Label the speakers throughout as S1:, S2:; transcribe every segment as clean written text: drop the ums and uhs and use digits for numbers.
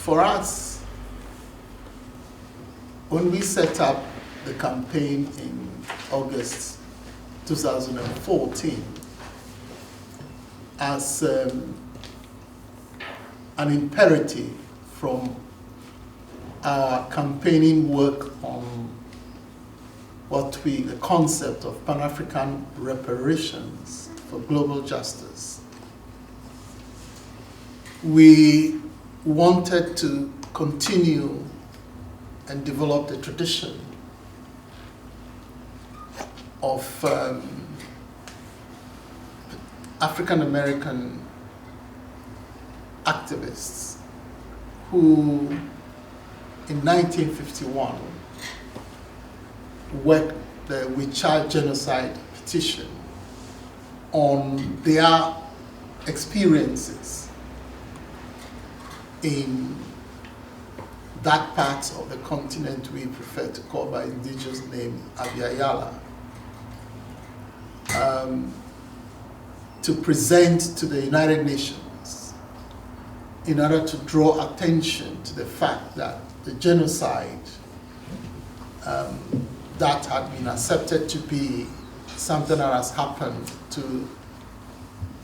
S1: for us, when we set up the campaign in August 2014 as an imperative from our campaigning work on the concept of Pan-African reparations for global justice, we wanted to continue and develop the tradition of African American activists who in 1951 worked the We Child Genocide petition on their experiences in that part of the continent we prefer to call by indigenous name Abya Yala, to present to the United Nations in order to draw attention to the fact that the genocide that had been accepted to be something that has happened to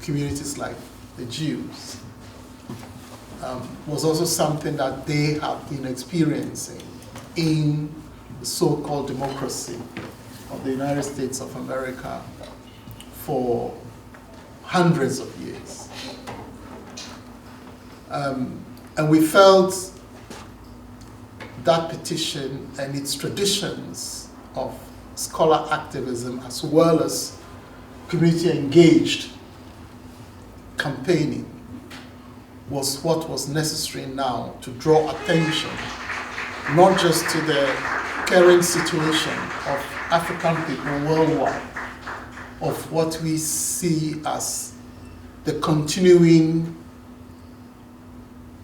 S1: communities like the Jews was also something that they have been experiencing in the so-called democracy of the United States of America for hundreds of years. And we felt that petition and its traditions of scholar activism as well as community engaged campaigning was what was necessary now to draw attention not just to the current situation of African people worldwide, of what we see as the continuing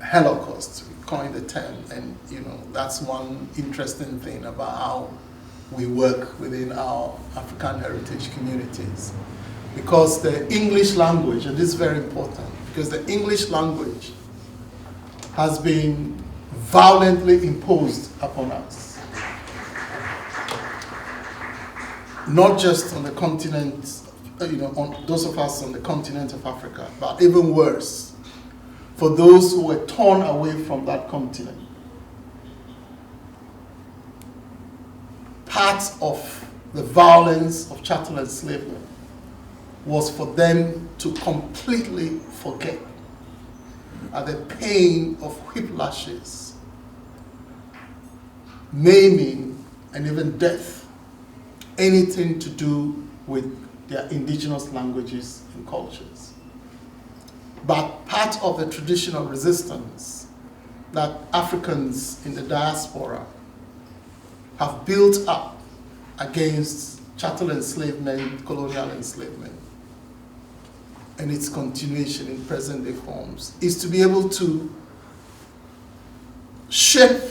S1: Holocaust, we coined the term, and that's one interesting thing about how we work within our African heritage communities. Because the English language, and this is very important, because the English language has been violently imposed upon us. Not just on the continent, on those of us on the continent of Africa, but even worse, for those who were torn away from that continent. Part of the violence of chattel enslavement was for them to completely forget at the pain of whiplashes, maiming, and even death, anything to do with their indigenous languages and cultures. But part of the traditional resistance that Africans in the diaspora have built up against chattel enslavement, colonial enslavement, and its continuation in present-day forms, is to be able to shape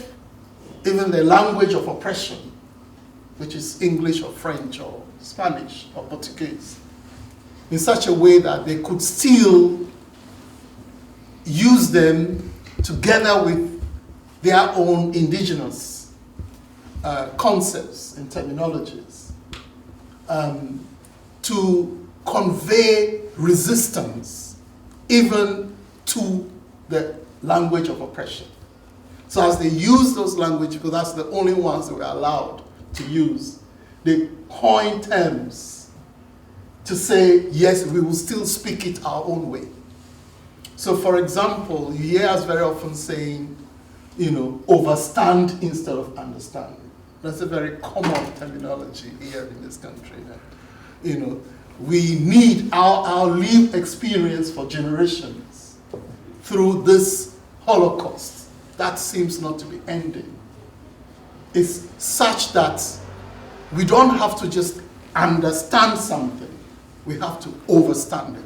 S1: even the language of oppression, which is English or French or Spanish or Portuguese, in such a way that they could still use them together with their own indigenous concepts and terminologies to convey resistance even to the language of oppression. So as they use those languages, because that's the only ones that we're allowed to use, they coin terms to say, yes, we will still speak it our own way. So for example, you hear us very often saying, overstand instead of understand. That's a very common terminology here in this country. We need our lived experience for generations through this Holocaust that seems not to be ending. It's such that we don't have to just understand something, we have to overstand it.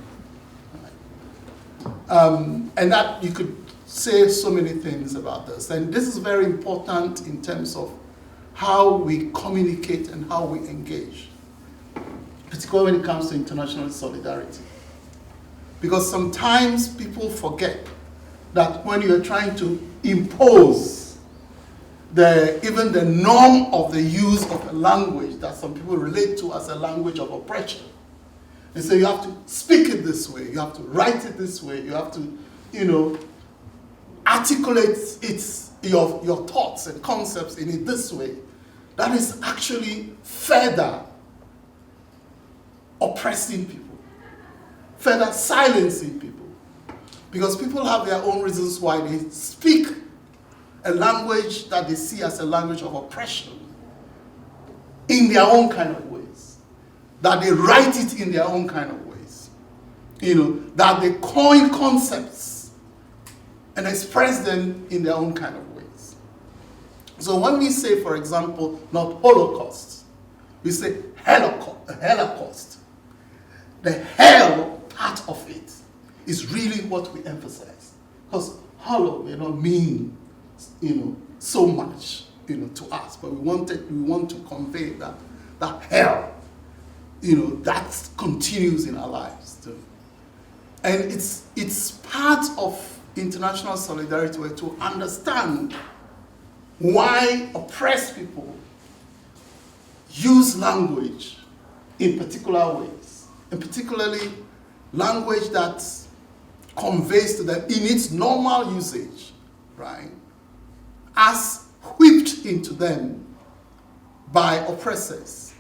S1: And that you could say so many things about this. And this is very important in terms of how we communicate and how we engage, particularly when it comes to international solidarity. Because sometimes people forget that when you're trying to impose even the norm of the use of a language that some people relate to as a language of oppression, they say you have to speak it this way, you have to write it this way, you have to, articulate your thoughts and concepts in it this way. That is actually further oppressing people, further silencing people. Because people have their own reasons why they speak a language that they see as a language of oppression in their own kind of ways, that they write it in their own kind of ways, that they coin concepts and express them in their own kind of ways. So when we say, for example, not Holocaust, we say Holocaust. The hell part of it is really what we emphasize. Because hollow may not mean, so much, to us, but we want to convey that hell, that continues in our lives too. And it's part of international solidarity to understand why oppressed people use language in particular ways, and particularly language that conveys to them in its normal usage, right, as whipped into them by oppressors,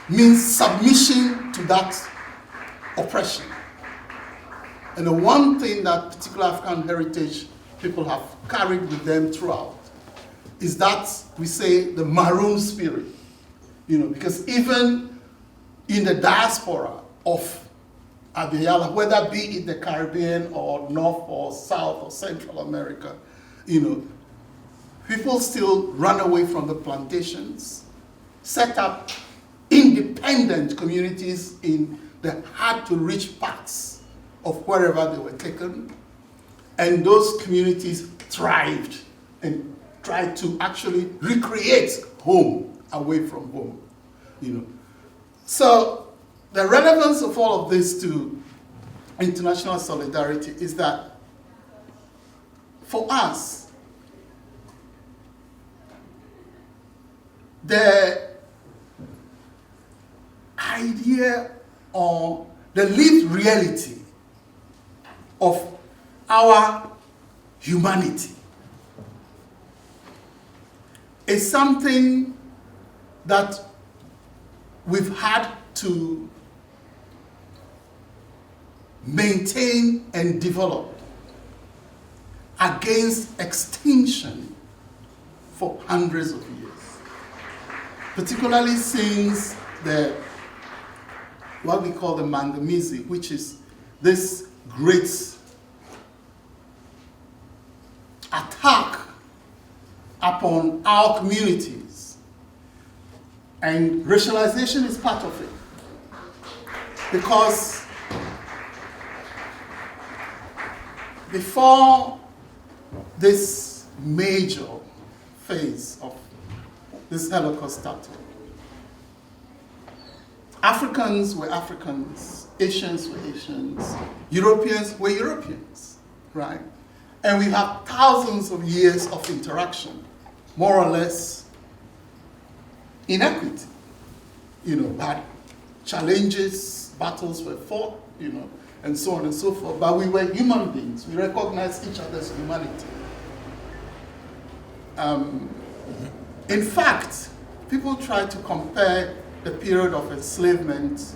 S1: means submission to that oppression. And the one thing that particular African heritage people have carried with them throughout is that we say the maroon spirit, because even in the diaspora of Abiyala, whether be it the Caribbean or North or South or Central America, people still run away from the plantations, set up independent communities in the hard-to-reach parts of wherever they were taken, and those communities thrived and tried to actually recreate home away from home, So the relevance of all of this to international solidarity is that for us, the idea or the lived reality of our humanity is something that we've had to maintain and develop against extinction for hundreds of years, particularly since what we call the Maangamizi, which is this great attack upon our communities. And racialization is part of it. Because before this major phase of this Holocaust started, Africans were Africans, Asians were Asians, Europeans were Europeans, right? And we have thousands of years of interaction, more or less inequity. But challenges, battles were fought, and so on and so forth. But we were human beings. We recognized each other's humanity. In fact, people try to compare the period of enslavement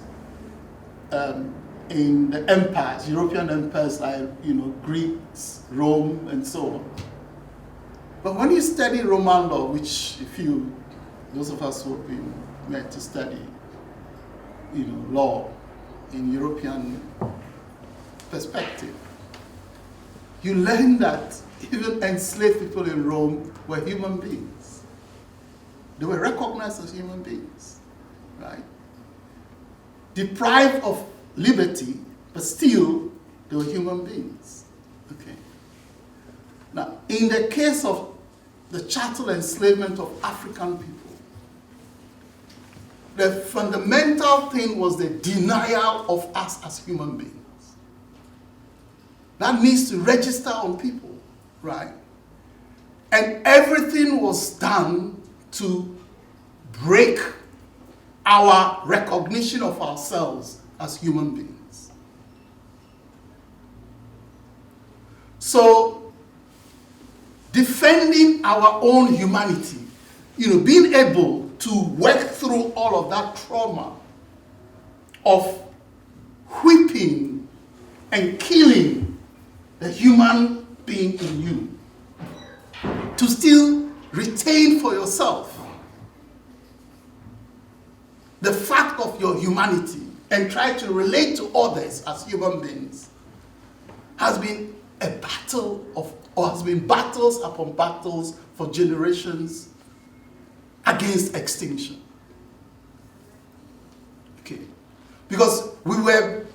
S1: in the empires, European empires like, Greece, Rome, and so on. But when you study Roman law, which those of us who have been made to study, law in European perspective, you learn that even enslaved people in Rome were human beings. They were recognized as human beings, right? Deprived of liberty, but still they were human beings. Okay. Now, in the case of the chattel enslavement of African people, the fundamental thing was the denial of us as human beings. that needs to register on people, right? And everything was done to break our recognition of ourselves as human beings. So, defending our own humanity, being able to work through all of that trauma of whipping and killing the human being in you, to still retain for yourself the fact of your humanity and try to relate to others as human beings, has been a battle or has been battles upon battles for generations against extinction. Okay. Because we were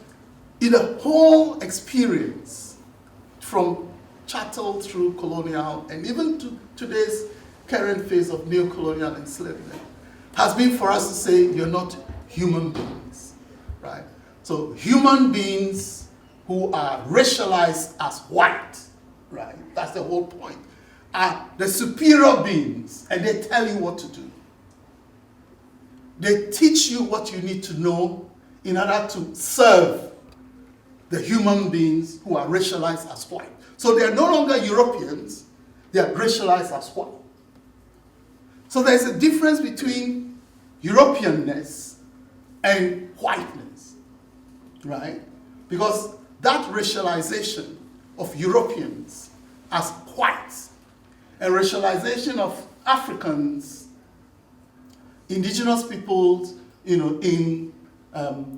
S1: in a whole experience from chattel through colonial and even to today's current phase of neo-colonial enslavement, has been for us to say you're not human beings, right? So human beings who are racialized as white, right? That's the whole point. Are the superior beings, and they tell you what to do. They teach you what you need to know in order to serve the human beings who are racialized as white. So they are no longer Europeans, they are racialized as white. So there's a difference between Europeanness and whiteness, right? Because that racialization of Europeans as whites and racialization of Africans, indigenous peoples, in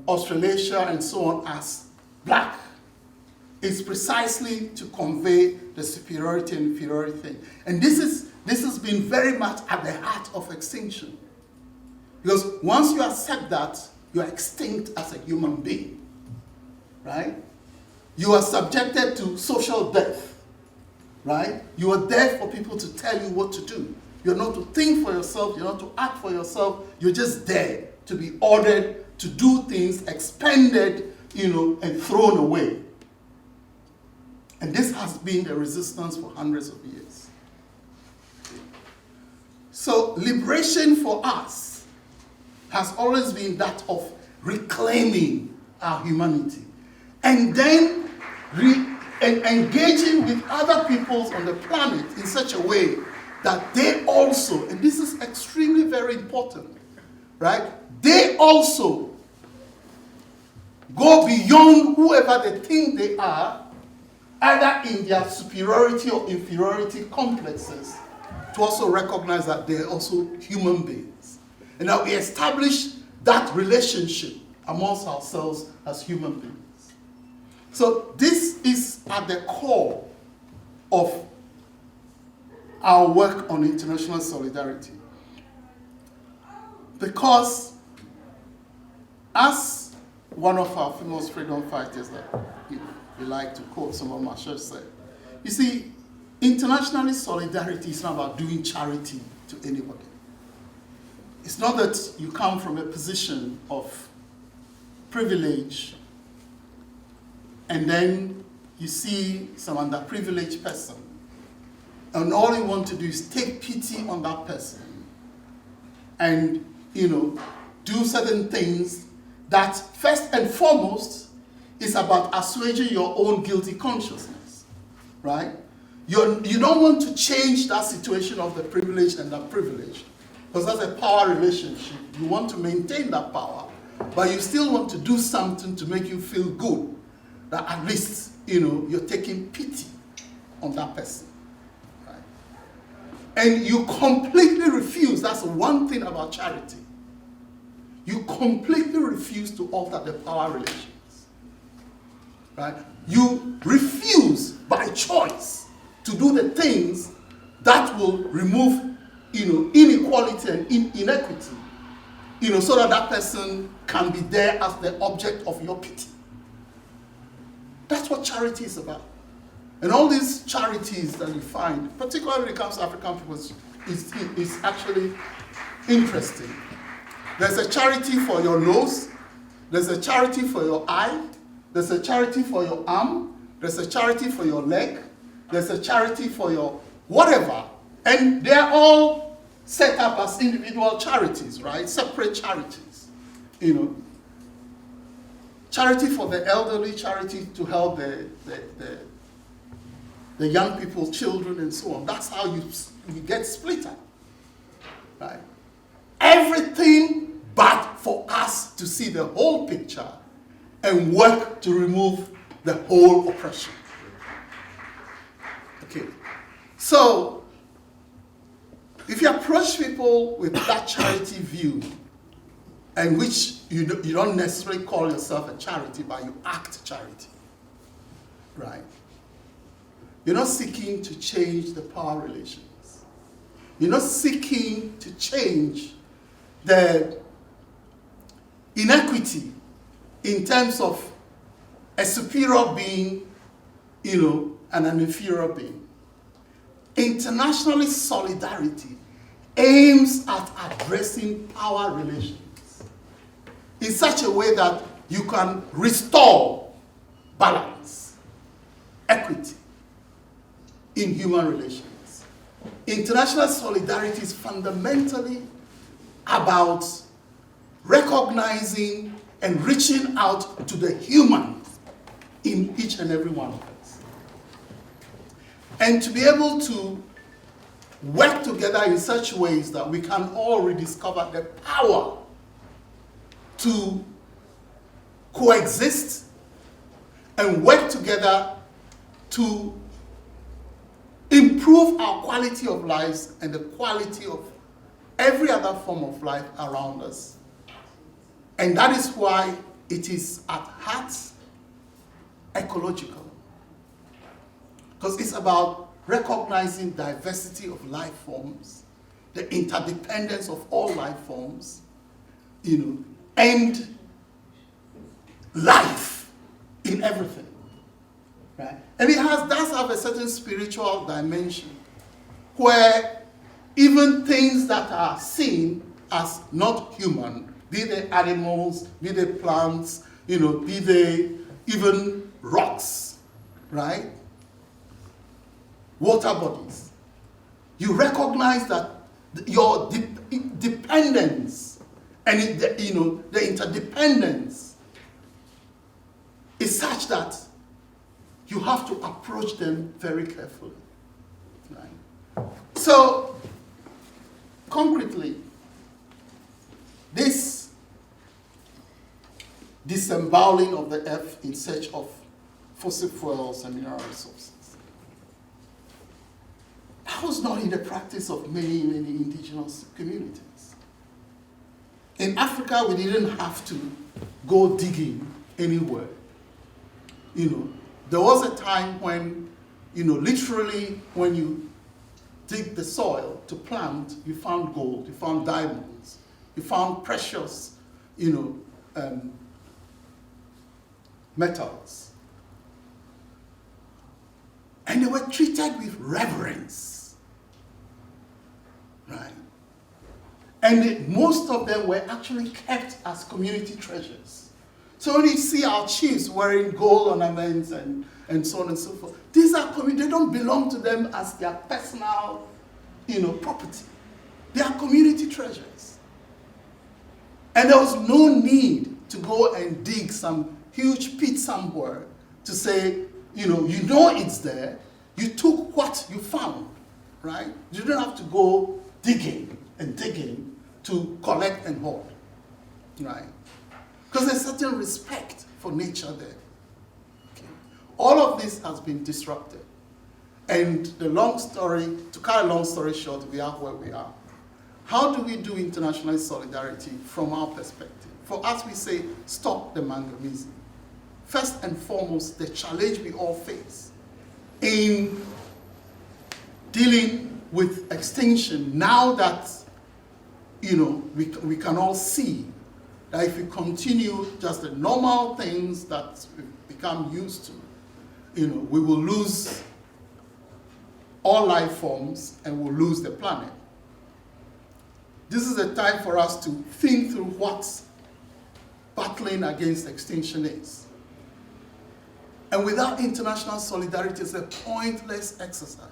S1: Australasia and so on as black, is precisely to convey the superiority and inferiority thing. And this has been very much at the heart of extinction. Because once you accept that, you are extinct as a human being, right? You are subjected to social death, right? You are there for people to tell you what to do. You're not to think for yourself, you're not to act for yourself, you're just there to be ordered to do things, expended, and thrown away. And this has been the resistance for hundreds of years. So liberation for us has always been that of reclaiming our humanity and then engaging with other peoples on the planet in such a way that they also, and this is extremely very important, right? They also go beyond whoever they think they are, either in their superiority or inferiority complexes, to also recognize that they're also human beings. And now we establish that relationship amongst ourselves as human beings. So this is at the core of our work on international solidarity. Because as one of our famous freedom fighters that we like to quote, some of Marshall said, you see, international solidarity is not about doing charity to anybody. It's not that you come from a position of privilege and then you see some underprivileged person and all you want to do is take pity on that person and, do certain things that first and foremost is about assuaging your own guilty consciousness, right? You don't want to change that situation of the privileged and the privileged, because that's a power relationship. You want to maintain that power, but you still want to do something to make you feel good, that at least, you're taking pity on that person, right? And you completely refuse, that's one thing about charity. You completely refuse to alter the power relations, right? You refuse by choice to do the things that will remove, inequality and inequity, so that that person can be there as the object of your pity. That's what charity is about. And all these charities that you find, particularly when it comes to African people, is actually interesting. There's a charity for your nose, there's a charity for your eye, there's a charity for your arm, there's a charity for your leg, there's a charity for your whatever, and they're all set up as individual charities, right? Separate charities, you know. Charity for the elderly, charity to help the young people, children, and so on. That's how you get split up, right? Everything but for us to see the whole picture and work to remove the whole oppression. Okay, so if you approach people with that charity view, and which you don't necessarily call yourself a charity, but you act charity, right? You're not seeking to change the power relations. You're not seeking to change the inequity in terms of a superior being, you know, and an inferior being. International solidarity aims at addressing power relations in such a way that you can restore balance, equity in human relations. International solidarity is fundamentally about recognizing and reaching out to the human in each and every one of us. And to be able to work together in such ways that we can all rediscover the power to coexist and work together to improve our quality of lives and the quality of every other form of life around us. And that is why it is at heart ecological. Because it's about recognizing diversity of life forms, the interdependence of all life forms, you know, and life in everything, right? And it does have a certain spiritual dimension where even things that are seen as not human, be they animals, be they plants, you know, be they even rocks, right? Water bodies. You recognize that your dependence and the interdependence is such that you have to approach them very carefully. Right? So, concretely, this disemboweling of the earth in search of fossil fuels and mineral resources, that was not in the practice of many, many indigenous communities. In Africa, we didn't have to go digging anywhere. You know, there was a time when, you know, literally when you dig the soil to plant, you found gold, you found diamonds, you found precious, you know, metals. And they were treated with reverence, right? And most of them were actually kept as community treasures. So when you see our chiefs wearing gold ornaments and so on and so forth, these are they don't belong to them as their personal, you know, property. They are community treasures. And there was no need to go and dig some huge pit somewhere to say, you know it's there. You took what you found, right? You don't have to go digging and digging to collect and hoard, right? Because there's certain respect for nature there. Okay. All of this has been disrupted. And to cut a long story short, we are where we are. How do we do international solidarity from our perspective? For us, we say, stop the Maangamizi. First and foremost, the challenge we all face in dealing with extinction, now that, you know, we can all see that if we continue just the normal things that we've become used to, you know, we will lose all life forms and we'll lose the planet. This is a time for us to think through what battling against extinction is. And without international solidarity, it's a pointless exercise.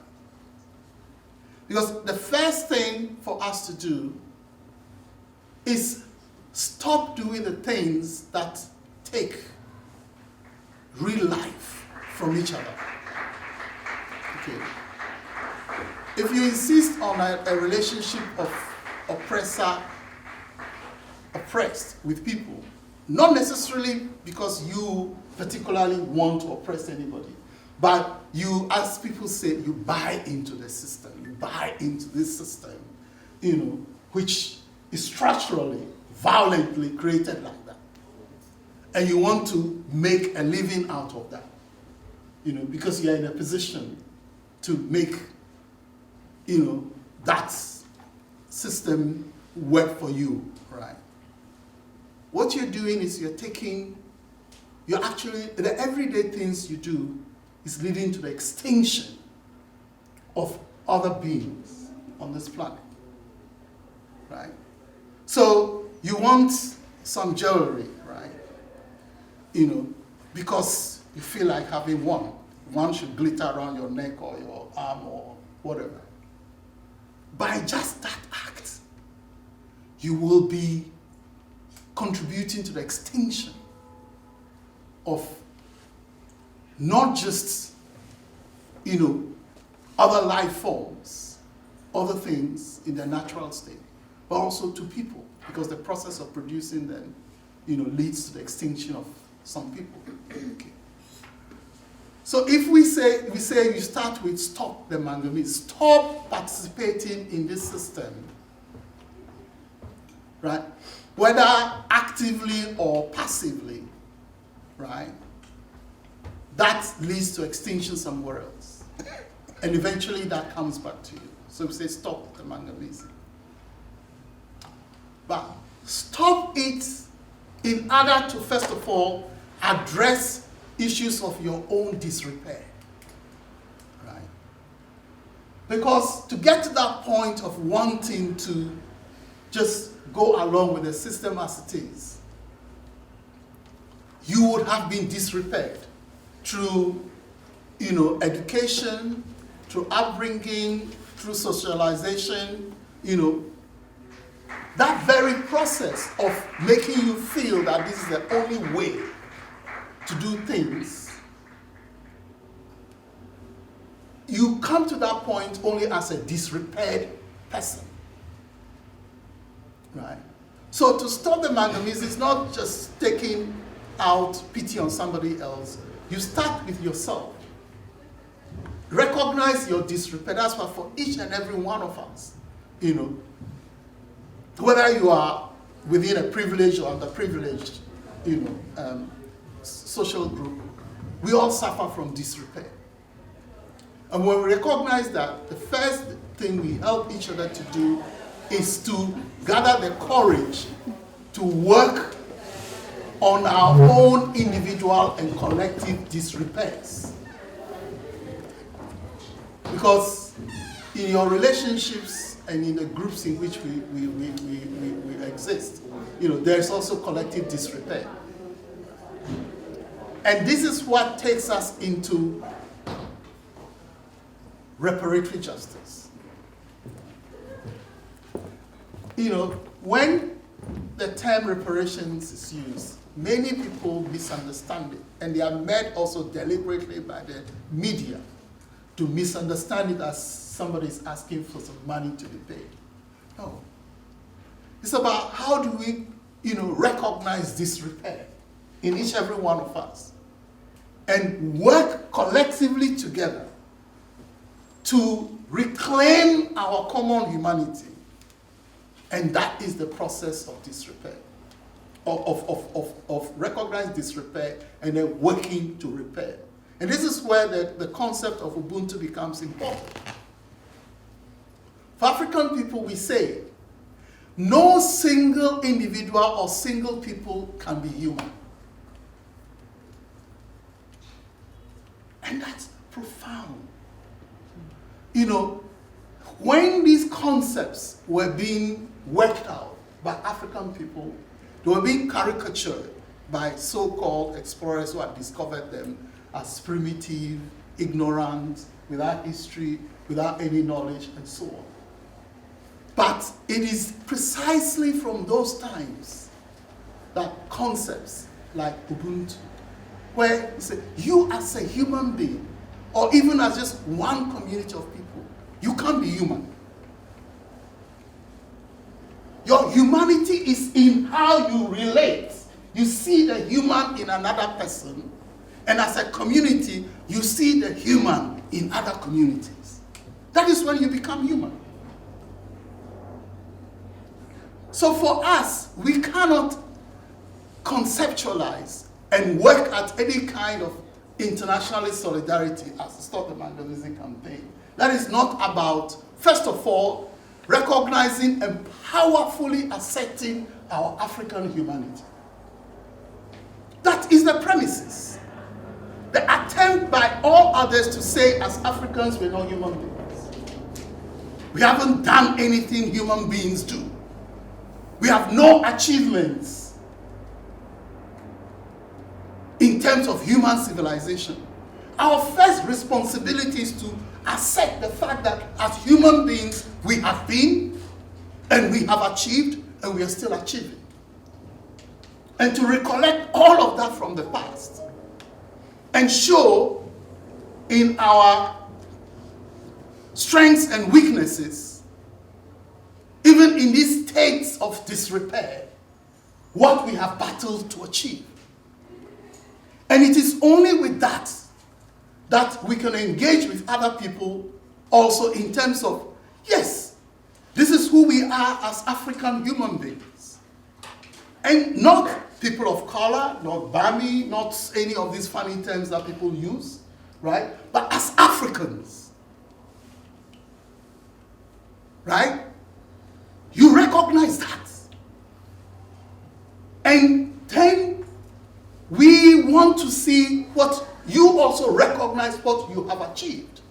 S1: Because the first thing for us to do is stop doing the things that take real life from each other. Okay. If you insist on a relationship of oppressed with people, not necessarily because you particularly want to oppress anybody, but you, as people say, you buy into the system. You buy into this system, which is structurally, violently created like that. And you want to make a living out of that, because you're in a position to make, that system work for you, right? What you're doing is the everyday things you do is leading to the extinction of other beings on this planet, right? So you want some jewelry, right? Because you feel like having one. One should glitter around your neck or your arm or whatever. By just that act, you will be contributing to the extinction of not just, other life forms, other things in their natural state, but also to people, because the process of producing them, leads to the extinction of some people. Okay. So if we say you start with stop the Maangamizi, stop participating in this system, right? Whether actively or passively, right? That leads to extinction somewhere else. And eventually that comes back to you. So we say stop the Maangamizi. But stop it in order to, first of all, address issues of your own disrepair, right? Because to get to that point of wanting to just go along with the system as it is, you would have been disrepaired through, education, through upbringing, through socialization, that very process of making you feel that this is the only way to do things, you come to that point only as a disrepaired person, right? So to stop the Maangamizi is not just taking out pity on somebody else. You start with yourself. Recognize your disrepair. That's why for each and every one of us, whether you are within a privileged or underprivileged, social group, we all suffer from disrepair. And when we recognize that, the first thing we help each other to do is to gather the courage to work on our own individual and collective disrepairs. Because in your relationships and in the groups in which we exist, there's also collective disrepair. And this is what takes us into reparatory justice. When the term reparations is used, many people misunderstand it. And they are made also deliberately by the media to misunderstand it as somebody is asking for some money to be paid. No. It's about how do we, recognize disrepair in each and every one of us and work collectively together to reclaim our common humanity. And that is the process of disrepair, of recognized disrepair and then working to repair. And this is where the concept of Ubuntu becomes important. For African people, we say, no single individual or single people can be human. And that's profound. When these concepts were being worked out by African people, they were being caricatured by so-called explorers who had discovered them as primitive, ignorant, without history, without any knowledge, and so on. But it is precisely from those times that concepts like Ubuntu, where you say, you as a human being, or even as just one community of people, you can't be human. Your humanity is in how you relate. You see the human in another person, and as a community, you see the human in other communities. That is when you become human. So for us, we cannot conceptualize and work at any kind of international solidarity as to stop the Maangamizi campaign. That is not about, first of all, recognizing and powerfully asserting our African humanity. That is the premises. The attempt by all others to say as Africans we're not human beings. We haven't done anything human beings do. We have no achievements in terms of human civilization. Our first responsibility is to accept the fact that as human beings we have been, and we have achieved, and we are still achieving. And to recollect all of that from the past and show in our strengths and weaknesses, even in these states of disrepair, what we have battled to achieve. And it is only with that that we can engage with other people also in terms of, yes, this is who we are as African human beings. And not people of color, not Bami, not any of these funny terms that people use, right? But as Africans, right? You recognize that. And then we want to see what you also recognize what you have achieved.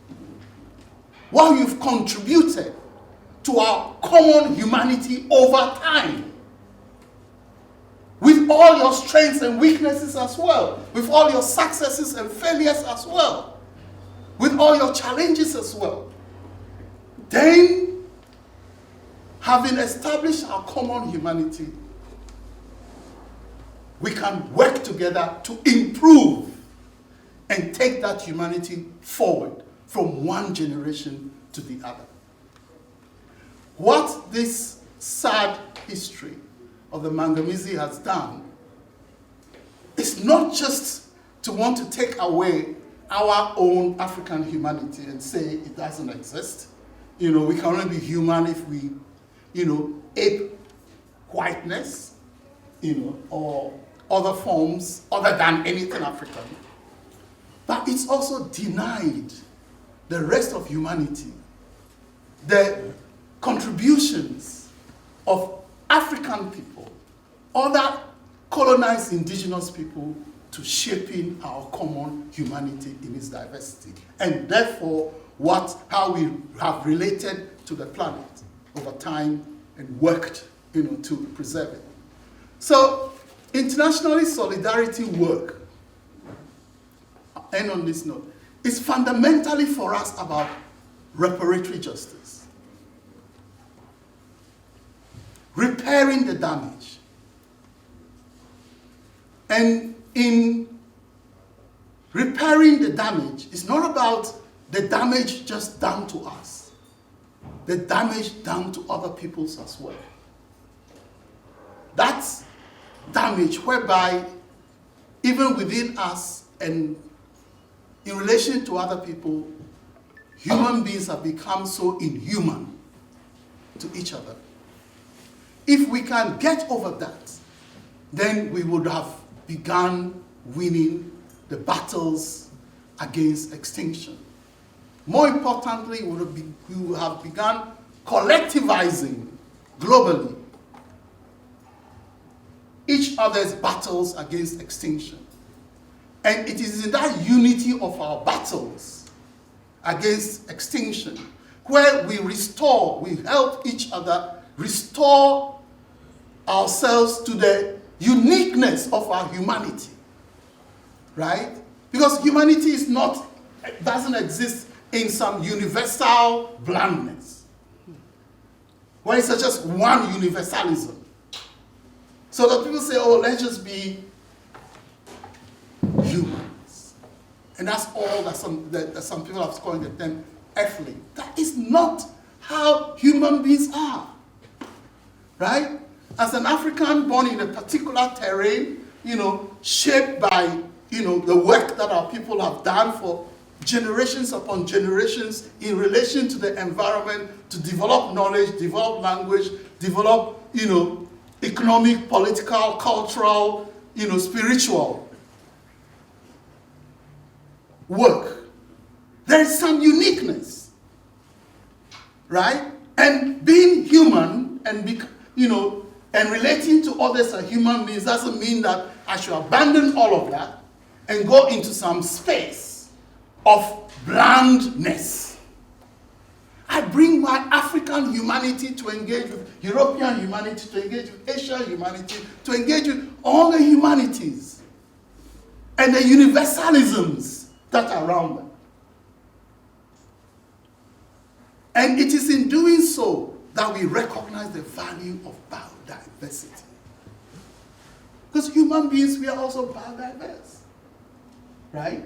S1: What you've contributed to our common humanity over time. With all your strengths and weaknesses as well. With all your successes and failures as well. With all your challenges as well. Then, having established our common humanity, we can work together to improve and take that humanity forward from one generation to the other. What this sad history of the Maangamizi has done is not just to want to take away our own African humanity and say it doesn't exist. You know, we can only be human if we, ape whiteness, or other forms other than anything African. But it's also denied the rest of humanity, the contributions of African people, other colonized indigenous people to shaping our common humanity in its diversity. And therefore, how we have related to the planet over time and worked, to preserve it. So, internationally solidarity work, I'll end on this note, is fundamentally for us about reparatory justice. Repairing the damage. And in repairing the damage, it's not about the damage just done to us, the damage done to other peoples as well. That's damage whereby even within us and in relation to other people, human beings have become so inhuman to each other. If we can get over that, then we would have begun winning the battles against extinction. More importantly, we would have begun collectivizing globally each other's battles against extinction. And it is in that unity of our battles against extinction where we help each other restore ourselves to the uniqueness of our humanity, right? Because humanity doesn't exist in some universal blandness, where it's just one universalism. So that people say, oh, let's just be humans. And that's all that some people have called the term earthling. That is not how human beings are. Right? As an African born in a particular terrain, shaped by, the work that our people have done for generations upon generations in relation to the environment, to develop knowledge, develop language, develop, economic, political, cultural, spiritual work. There is some uniqueness, right? And being human and and relating to others as human beings doesn't mean that I should abandon all of that and go into some space of blandness. I bring my African humanity to engage with European humanity, to engage with Asian humanity, to engage with all the humanities and the universalisms that are around them. And it is in doing so that we recognize the value of biodiversity. Because human beings, we are also biodiverse, right?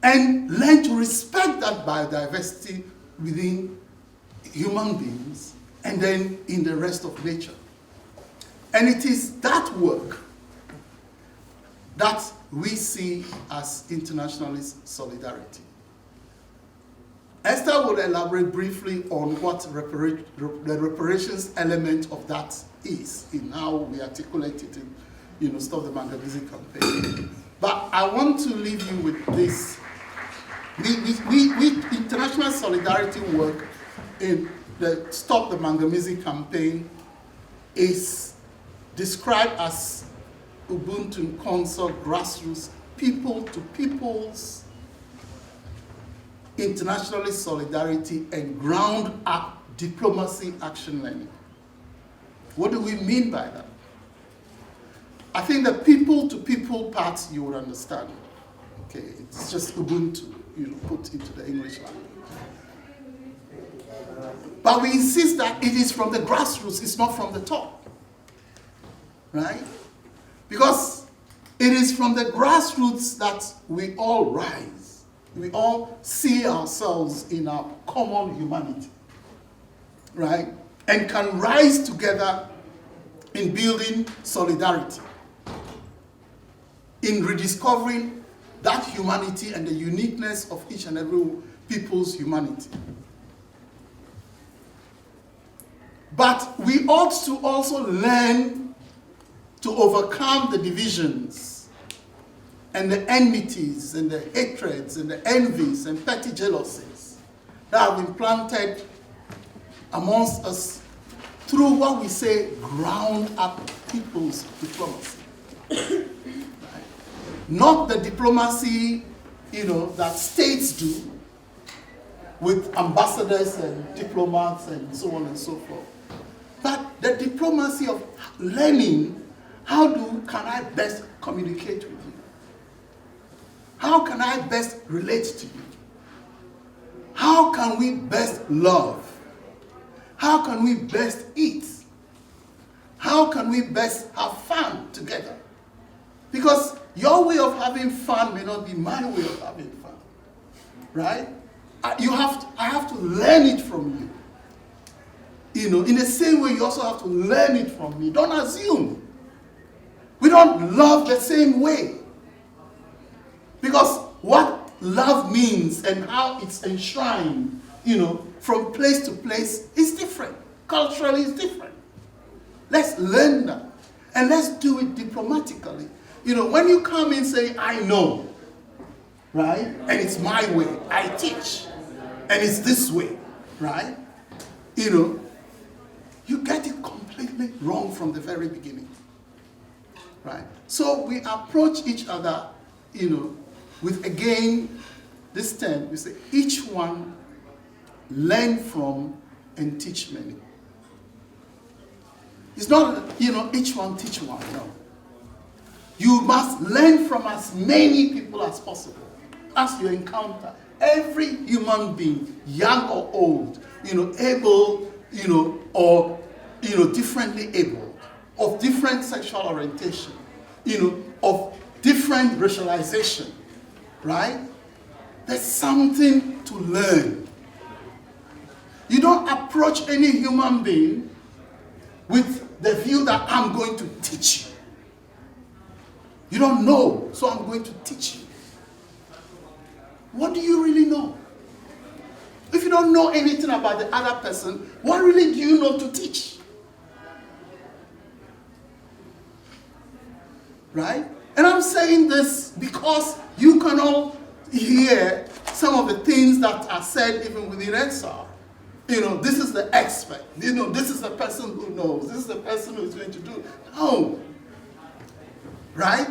S1: And learn to respect that biodiversity within human beings and then in the rest of nature. And it is that work that we see as internationalist solidarity. Esther will elaborate briefly on what the reparations element of that is, in how we articulate it in Stop the Maangamizi campaign. But I want to leave you with this. We international solidarity work in the Stop the Maangamizi campaign is described as Ubuntu Council Grassroots, people to people's internationalist solidarity and ground up diplomacy action learning. What do we mean by that? I think the people to people part you would understand. Okay, it's just Ubuntu, put into the English language. But we insist that it is from the grassroots, it's not from the top. Right? Because it is from the grassroots that we all rise. We all see ourselves in our common humanity. Right? And can rise together in building solidarity, in rediscovering that humanity and the uniqueness of each and every people's humanity. But we ought to also learn to overcome the divisions and the enmities and the hatreds and the envies and petty jealousies that have been planted amongst us through what we say ground up people's diplomacy. Right? Not the diplomacy, that states do with ambassadors and diplomats and so on and so forth. But the diplomacy of learning, can I best communicate with you? How can I best relate to you? How can we best love? How can we best eat? How can we best have fun together? Because your way of having fun may not be my way of having fun. Right? I have to learn it from you. In the same way, you also have to learn it from me. Don't assume. We don't love the same way. Because what love means and how it's enshrined, from place to place is different. Culturally, it's different. Let's learn that. And let's do it diplomatically. When you come in saying, I know, right? And it's my way. I teach. And it's this way, right? You get it completely wrong from the very beginning. Right? So we approach each other, with, again, this term, we say, each one learn from and teach many. It's not, each one teach one, no. You must learn from as many people as possible as you encounter. Every human being, young or old, able, or, differently able, of different sexual orientation, of different racialization, right? There's something to learn. You don't approach any human being with the view that I'm going to teach you. You don't know, so I'm going to teach you. What do you really know? If you don't know anything about the other person, what really do you know to teach? Right? And I'm saying this because you can all hear some of the things that are said even within XR. This is the expert. This is the person who knows. This is the person who is going to do. No. Right?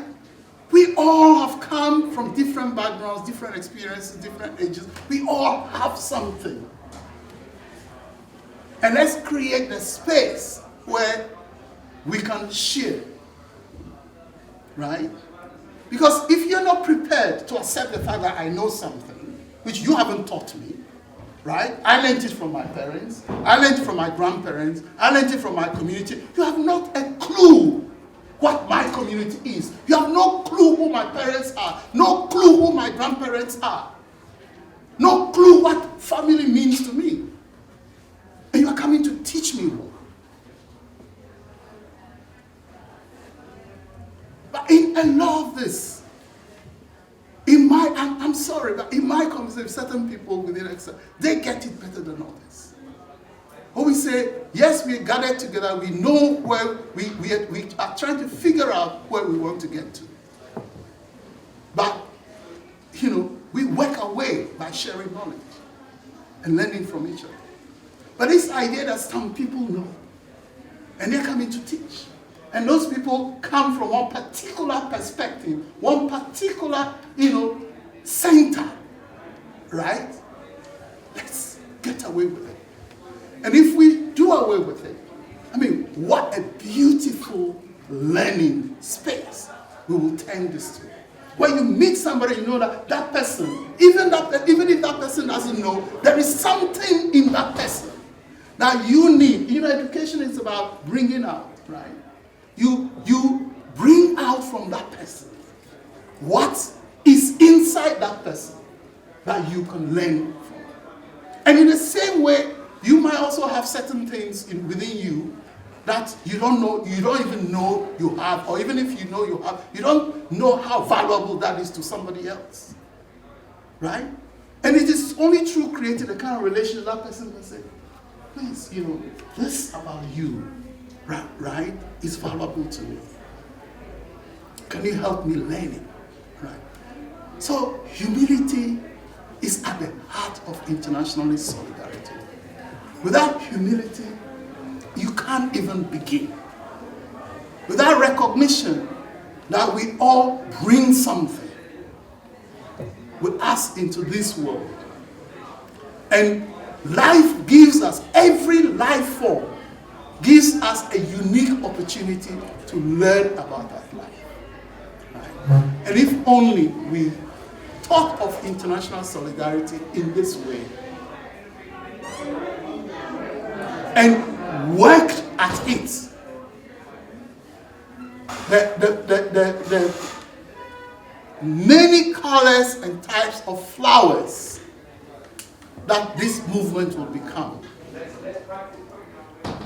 S1: We all have come from different backgrounds, different experiences, different ages. We all have something. And let's create the space where we can share. Right? Because if you're not prepared to accept the fact that I know something, which you haven't taught me, right? I learned it from my parents. I learned it from my grandparents. I learned it from my community. You have not a clue what my community is. You have no clue who my parents are. No clue who my grandparents are. No clue what family means to me. And you are coming to teach me what. But I love this. I'm sorry, but in my conversation with certain people within Excel, they get it better than others. Or we say, yes, we gathered together, we know where we are trying to figure out where we want to get to. But, we work our way by sharing knowledge and learning from each other. But this idea that some people know, and they're coming to teach. And those people come from one particular perspective, one particular, center, right? Let's get away with it. And if we do away with it, what a beautiful learning space we will turn this to. When you meet somebody, you know that person, even if that person doesn't know, there is something in that person that you need. Education is about bringing out, right? You bring out from that person what is inside that person that you can learn from. And in the same way, you might also have certain things within you that you don't know, you don't even know you have, or even if you know you have, you don't know how valuable that is to somebody else. Right? And it is only through creating the kind of relationship that person can say, please, this about you, right, is valuable to me. Can you help me learn it? Right. So humility is at the heart of international solidarity. Without humility, you can't even begin. Without recognition that we all bring something with us into this world. And life gives us, every life form gives us a unique opportunity to learn about that life. Right? And if only we thought of international solidarity in this way and worked at it, the many colors and types of flowers that this movement will become.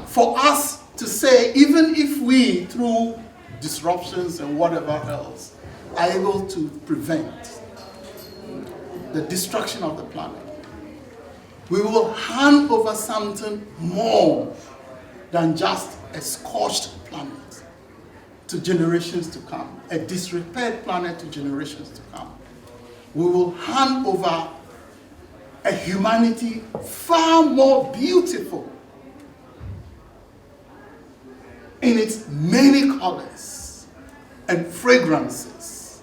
S1: For us to say, even if we, through disruptions and whatever else, are able to prevent the destruction of the planet, we will hand over something more than just a scorched planet to generations to come, a disrepaired planet to generations to come. We will hand over a humanity far more beautiful in its many colors and fragrances.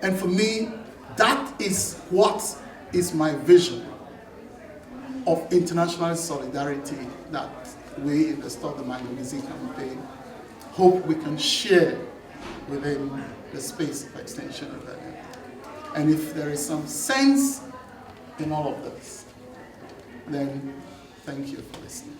S1: And for me, that is what is my vision of international solidarity that we in the Stop the Maangamizi campaign hope we can share within the space of Extinction Rebellion. And if there is some sense in all of this, then thank you for listening.